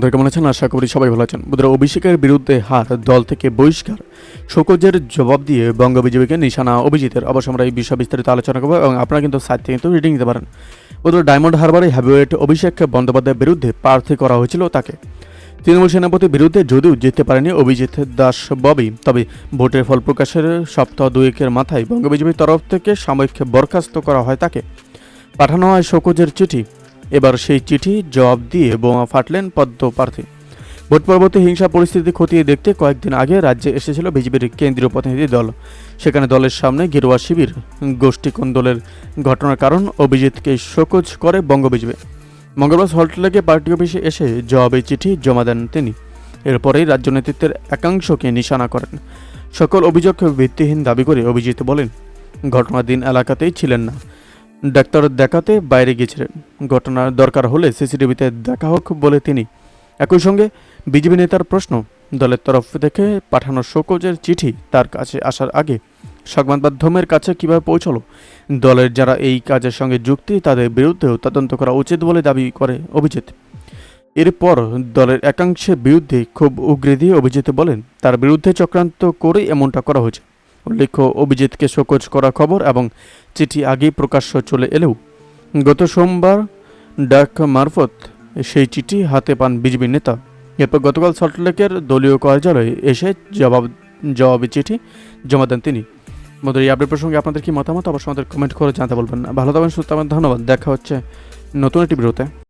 বন্ধুরা কেমন আছেন? আশা করি সবাই ভালো আছেন। বন্ধুরা, অভিষেকের বিরুদ্ধে হার, দল থেকে বহিষ্কার, শোকজের জবাব দিয়ে বঙ্গ বিজেপিকে নিশানা অভিজিতের। অবশ্য আমরা এই বিষয়ে বিস্তারিত আলোচনা করবো এবং আপনারা কিন্তু সাইট থেকে কিন্তু রিডিং দিতে পারেন। বন্ধুরা, ডায়মন্ড হারবারে হেভিওয়েট অভিষেক বন্দ্যোপাধ্যায়ের বিরুদ্ধে প্রার্থী করা হয়েছিল তাকে। তৃণমূল সেনাপতির বিরুদ্ধে যদিও জিততে পারেনি অভিজিৎ দাস ববি, তবে ভোটের ফল প্রকাশের সপ্তাহ দুয়েকের মাথায় বঙ্গ বিজেপির তরফ থেকে সাময়িক বরখাস্ত করা হয় তাকে। পাঠানো হয় শোকজের চিঠি। এবার সেই চিঠি জবাব দিয়ে বোমা ফাটলেন পদ্ম প্রার্থী। ভোট পরবর্তী হিংসা পরিস্থিতি খতিয়ে দেখতে কয়েকদিন আগে রাজ্যে এসেছিল বিজেপির কেন্দ্রীয় প্রতিনিধি দল। সেখানে দলের সামনে গেরুয়া শিবির গোষ্ঠী কোন্দলের ঘটনার কারণ অভিজিৎকে শোকজ করে বঙ্গ বিজেপি। মঙ্গলবার সল্টলেকে পার্টি অফিসে এসে জবাবে চিঠি জমা দেন তিনি। এরপরেই রাজ্য নেতৃত্বের একাংশকে নিশানা করেন। সকল অভিযোগ ভিত্তিহীন দাবি করে অভিজিৎ বলেন, ঘটনার দিন এলাকাতেই ছিলেন না, ডাক্তার দেখাতে বাইরে গিয়েছিলেন। ঘটনার দরকার হলে সিসিটিভিতে দেখা হোক বলে তিনি। একই সঙ্গে বিজেপি নেতার প্রশ্ন, দলের তরফ থেকে পাঠানো শোকজের চিঠি তার কাছে আসার আগে সংবাদ মাধ্যমের কাছে কিভাবে পৌঁছলো? দলের যারা এই কাজের সঙ্গে যুক্তি তাদের বিরুদ্ধেও তদন্ত করা উচিত বলে দাবি করে অভিজিৎ। এরপর দলের একাংশের বিরুদ্ধে খুব উগরে দিয়ে অভিজিৎ বলেন, তার বিরুদ্ধে চক্রান্ত করে এমনটা করা হয়েছে। উল্লেখ্য, অভিজিৎকে শোকজ করা খবর এবং চিঠি আগেই প্রকাশ্য চলে এলেও গত সোমবার ডাক মারফত সেই চিঠি হাতে পান বিজেপি নেতা। এরপর গতকাল সল্টলেকের দলীয় কার্যালয়ে এসে জবাবি চিঠি জমা দেন তিনি। বন্ধুরা, এই আপডেট প্রসঙ্গে আপনাদের কি মতামত অবশ্যই আমাদের কমেন্ট করে জানাতে বলবেন না। ভালো থাকবেন, সুস্থ থাকবেন, ধন্যবাদ। দেখা হচ্ছে নতুন একটি ভিডিওতে।